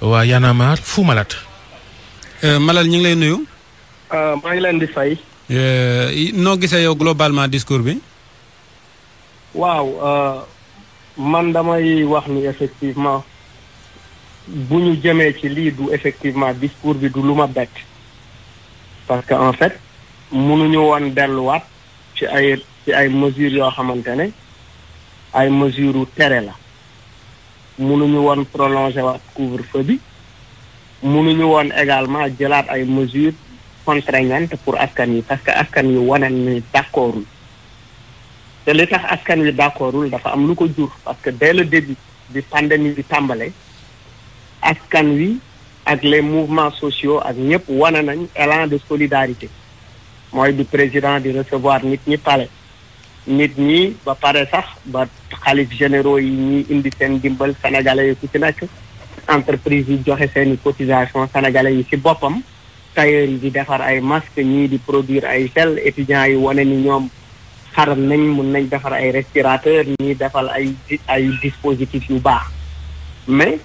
waa Y'en a marre Fou Malade. Malal ñu ngi lay nuyu. maa ngi leen di fay. noo gisee yow globalement discours bi. waaw man damay wax ni effectivement bu ñu jëmee ci lii du effectivement discours bi du lu ma bett parce que en fait mënuñu woon delluwaat ci ay mesures yoo xamante ne ay mesures u tere la mënuñu woon prolonger waat couvre-feu bi mënuñu woon également jëlaat ay mesures contraignantes pour askan yi parce que askan yi wane ni d'accordul te li tax askan wi d'accordul dafa am lu ko jur parce que dès le début bi pandémie bi tàmbale askan wi ak les mouvements sociaux ak ñëpp wane nañ élan de solidarité mooy du président di recevoir nit ñi pale nit ñi ba pare sax ba xalif généraux yi ñi indi seen dimbal sénégalais yi ku ci nekk entreprise yi joxe seeni cotisation sénégalais yi ci boppam tailleurs yi di defar ay masques ñii di produire ay gel étudiants yi wane ni ñoom xaram nañ mun nañ defar ay respirateurs ñii defal ay dispositifs yu baax mais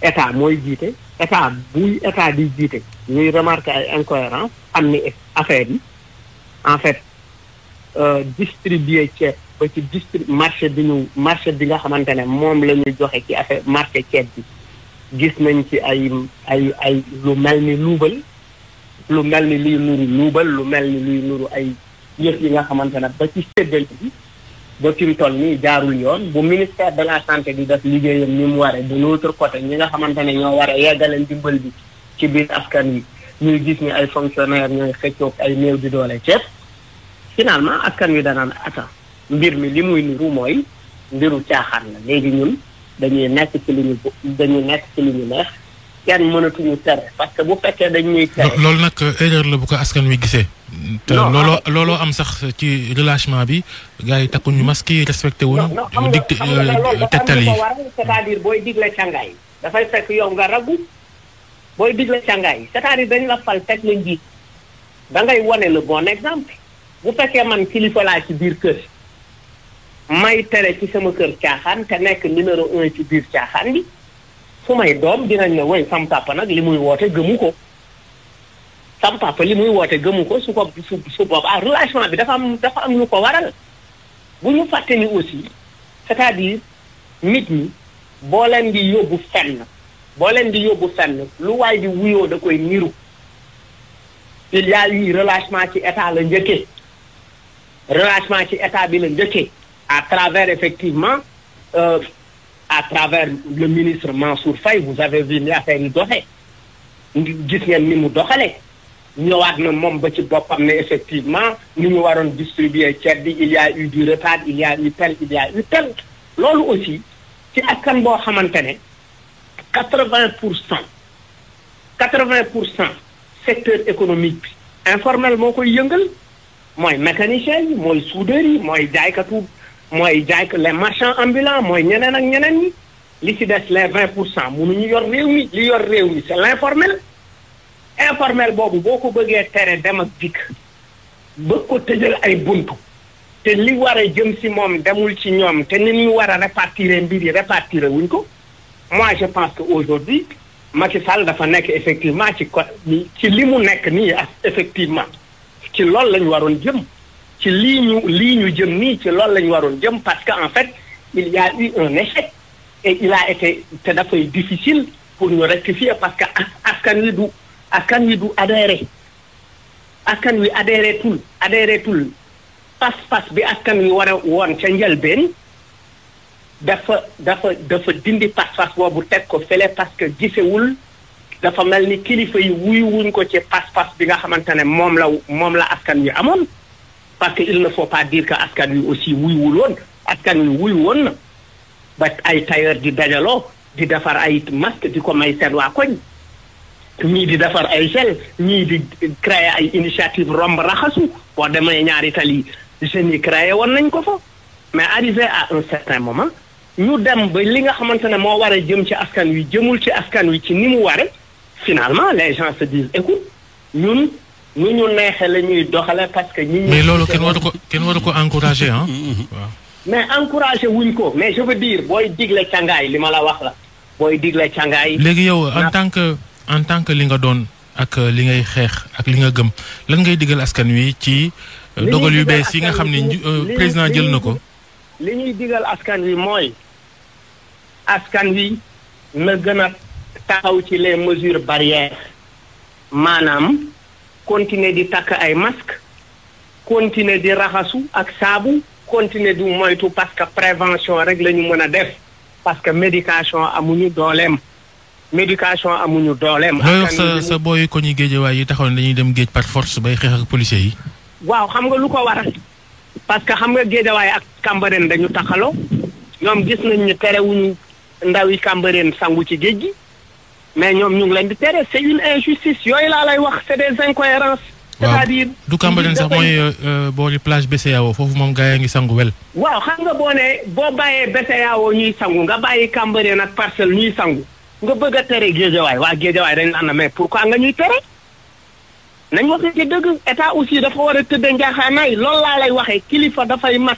état mooy jiite état buy état di jiite ñuy remarquer ay incohérence am ni affaire yi en fait distribuer ceeb ba ci marché bi nga xamante ne moom la ñu joxe ci affaire marché ceeb bi gis nañ ci ay lu mel ni luubal lu mel ni luy nuru luubal lu mel ni luy nuru ay yëf yi nga xamante ne ba ci séddale bi ba fi mu toll nii jaarul yoon bu ministère de la santé di def liggéeyam ni mu waree de l'autre côté ñi nga xamante ne ñoo war a yeggaleen dimbal bi ci biir askan wi ñuy gis ni ay fonctionnaires ñooy xëccoog ay néew di doole ceeb finalement askan wi danaan attends mbir mi li muy niru mooy mbiru caaxaan la léegi ñun dañuy nekk ci li ñu neex kenn mënatuñu tere parce que bu fekkee dañ ñuy tere. loolu nag erreur la bu ko askan wi gisee. te looloo am sax ci relâchement bi gars yi takkuñu masque yi respecté wuñ. tegtal yi c'est-à-dire booy digle càngaay dafay fekk yow nga ragu booy digle càngaay c'est-à-dire dañ la fal teg la njiit da ngay wane le bon exemple bu fekkee man kilifa laa ci biir kër may tere ci sama kër caaxaan te nekk numéro 1 ci biir caaxaan bi. su may doom dinañ ne woy sam papa nag li muy woote gëmu ko sam papa li muy woote gëmu ko su boobaa relâchement bi dafa am lu ko waral bu ñu fàtte ni aussi c'est-à-dire nit ñi boo leen di yóbbu fenn lu waay di wuyoo da koy niru il y a eu relâchement ci état la njëkkee relâchement ci état bi la njëkkee à travers effectivement à travers le ministre Mansour Faye vous avez vu ni affaire yi doxee gis ngeen ni mu doxalee ñëwaat na moom ba ci boppam ne effectivement ni ñu waroon distribuer ceeb bi il y a eu du retard il y a eu tel loolu aussi ci askan boo xamante ne 80% secteur économique bi informel moo koy yëngal mooy mécanicien yi mooy soudeur yi mooy jaaykatu les marchands ambulants mooy ñeneen ak ñeneen ñi li ci des les 20% mënuñu yor réew mi li yor réew mi c'est l'informel boobu boo ko bëggee tere dem ak dikk bëgg ko tëjal ay buntu te li war a jëm ci moom demul ci ñoom te ni ñu war a répartir mbir yi répartir wuñ ko moi je pense que aujourd'hui Macky Sall dafa nekk effectivement ci li mu nekk nii effectivement ci loolu lañu waroon jëm ci lii ñu jëm nii ci loolu lañu waroon jëm parce que en fait il y a eu un échec et il a été te dafay difficile pour ñu rectifier parce que askan wi du adhéré tul pas bi askan wi war a woon ca njëlbeen dafa dindi pas boobu teg ko fële parce que gisewul dafa mel ni kilifa yi wuñ ko ci pas bi nga xamante ne moom la askan wi amoon parce que il ne faut pas dire que askan wi aussi wuyuwul woon askan wi wuyu woon na ba ay tailleur di dajaloo di defar ay masque di ko may seen waa koñ ñii di defar ay gel ñii di créer ay initiative romb raxasu boo demee ñaari tali jeunes yi créé woon nañ ko fa mais arrivé à un certain moment ñu dem ba li nga xamante ne moo war a jëm ci askan wi jëmul ci askan wi ci ni mu ware finalement les gens se disent écoute ñun nu ñu neexee la ñuy doxale parce que mais loolu kenn waru ko encourager ah. waaw mais encourager wuñ ko mais je veux dire booy digle càngaay li ma la wax la booy digle cangaay. léegi yow en tant que li nga doon ak li ngay xeex ak li nga gëm lan ngay digal askan wi ci dogal yu bees yi nga xam ne président jël na ko. li ñuy digal askan wi mooy askan wi na gën a taxaw ci les mesures barrières maanaam continuer di takk ay masque continuer di raxasu ak saabu continuer di moytu parce que prévention rek la ñu mën a def parce que médication amuñu dooleem. looy wax sa booy ko ñu géejewaay yi taxaw ne dañuy dem géej par force bay xeex ak policiers yi. waaw xam nga lu ko waral parce que xam nga géejawaay ak Cambérène dañu taxaloo ñoom gis nañ ñu terewuñu ndaw yi Cambérène sangu ci géej gi mais ñoom ñu ngi leen di tere c'est une injustice yooyu laa lay wax c'est des incohérences. c'est-à-dire du Cambérène sax mooy boori plage BCEAO foofu moom gaa yaa ngi sangu wel. waaw xam nga boo bàyyee BCEAO ñuy sangu nga bàyyi Cambérène ak Parcelles ñuy sangu nga bëgg a tere géejawaay waa géejawaay dañ naan mais pourquoi nga ñuy tere. nañ wax ci dëgg état aussi dafa war a tëdd njaaxaanaay loolu laa lay waxee kilifa dafay mat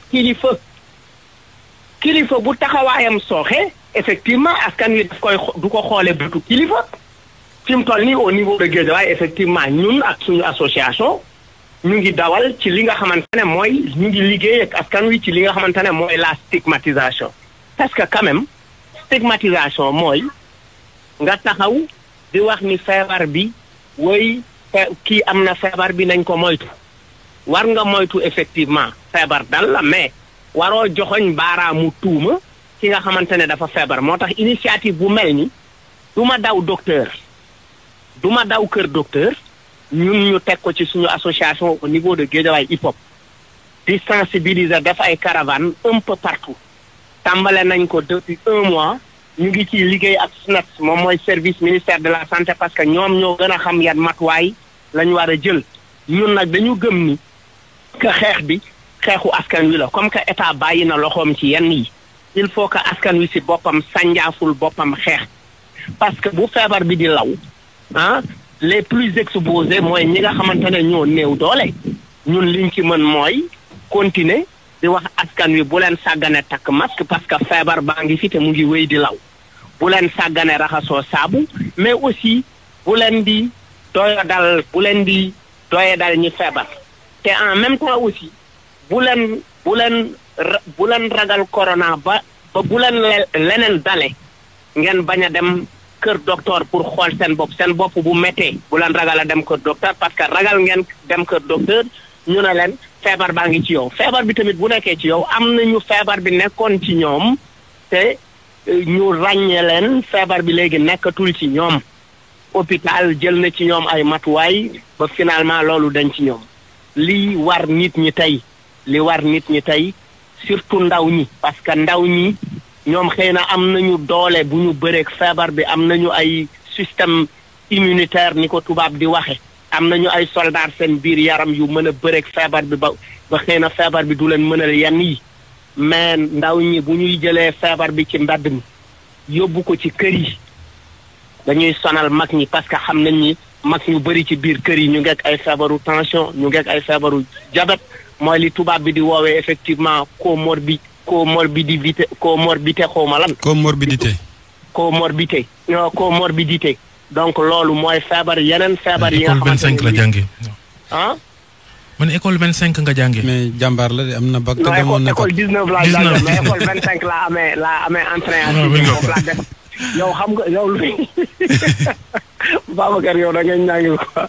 kilifa bu taxawaayam sooxe effectivement askan wi du ko xoole bëtu kilifa fi mu toll nii au niveau de Guédiawaye effectivement ñun ak suñu association ñu ngi dawal ci li nga xamante ne mooy ñu ngi liggéey ak askan wi ci li nga xamante ne mooy la stigmatisation parce que quand même stigmatisation mooy nga taxaw di wax ni feebar bi woy kii am na feebar bi nañ ko moytu war nga moytu effectivement feebar dal la mais waroo joxoñ baaraamu tuuma ki nga xamante ne dafa feebar moo tax initiative bu mel ni du ma daw kër docteur ñun ñu teg ko ci suñu association au niveau de Guédiawaye hip hop di sensibiliser def ay caravane un peu partout tàmbale nañ ko depuis 1 mois ñu ngi ci liggéey ak SNES moom mooy service ministère de la santé parce que ñoom ñoo gën a xam yan matuwaay lañu war a jël ñun nag dañu gëm ni que xeex bi xeexu askan wi la comme que état bàyyi na loxoom ci yenn yi il faut que askan wi si boppam sànjaaful boppam xeex parce que bu feebar bi di law les plus exposés mooy ñi nga xamante ne ñoo néew doole ñun liñ ci mën mooy continuer di wax askan wi bu leen sàggane takk masque parce que feebar baa ngi fi te mu ngi wéy di law bu leen sàggane raxasoo saabu mais aussi bu leen di doya dal ñi feebar te en même temps aussi bu leen ragal corona ba bu leen leneen dale ngeen bañ a dem kër docteur pour xool seen bopp bu méttee bu leen ragal a dem kër docteur parce que ragal ngeen dem kër docteur ñu ne leen feebar baa ngi ci yow feebar bi tamit bu nekkee ci yow am nañu feebar bi nekkoon ci ñoom te ñu ràññee leen feebar bi léegi nekkatul ci ñoom hôpital jël na ci ñoom ay matuwaay ba finalement loolu dañ ci ñoom li war nit ñi tey surtout ndaw ñi parce que ndaw ñi ñoom xëy na am nañu doole bu ñu bëreek feebar bi am nañu ay système immunitaire ni ko tubaab di waxe am nañu ay soldats seen biir yaram yu mën a bëreek feebar bi ba xëy na feebar bi du leen mënal yenn yi mais ndaw ñi bu ñuy jëlee feebar bi ci mbedd mi yóbbu ko ci kër yi dañuy sonal mag ñi parce que xam nañ ni mag ñu bëri ci biir kër yi ñu ngeek ay feebaru tension ñu ngeek ay feebaru diabète mooy li tubaab bi di woowee effectivement comorbidité xawma lan. comorbidité donc loolu mooy feebar yeneen feebar yi nga xamante ne école 25 la jànge. man école 25 nga jànge. mais jàmbaar la am na bac. demoon na école 19 laa jànge mais école 25 laa amee entrée en sixième foofu laa def yow xam nga yow lu Babacar yow da ngay ñaangi quoi.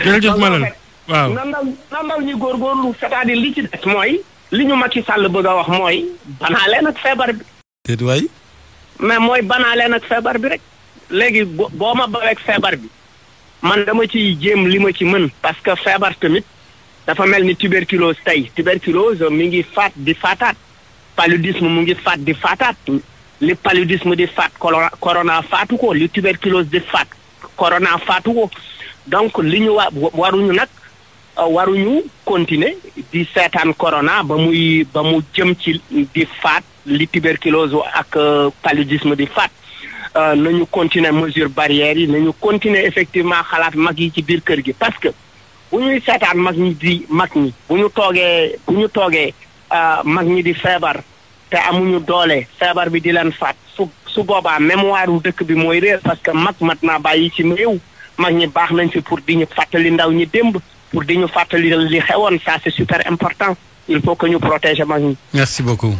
jërëjëf Malal waaw nandal ñu góorgóorlu c'est-à-dire li ci des mooy li ñu Macky Sall bëgg a wax mooy banaaleen ak feebar bi. déet waay. mais mooy banaaleen ak feebar bi rek léegi boo ma baweeg feebar bi man dama ciy jéem li ma ci mën parce que feebar tamit dafa mel ni tuberculose tey tuberculose mi ngi faat di faataat paludisme mu ngi faat di faataat li paludisme di faat corona faatu ko li tuberculose di faat corona faatu ko donc li ñu waruñu continuer di seetaan corona ba mu jëm ci di faat li tuberculose ak paludisme di faat nañu continuer mesure barrières yi nañu continuer effectivement xalaat mag yi ci biir kër gi parce que bu ñuy seetaan mag ñi bu ñu toogee mag ñi di feebar te amuñu doole feebar bi di leen faat su su boobaa mémoire wu dëkk bi mooy réer parce que mag mat naa bàyyi ci réew mag ñi baax nañ fi pour di ñu fàttali ndaw ñi démb pour di ñu fàttali li xewoon ça c'est super important il faut que ñu protéger mag ñi. Merci beaucoup.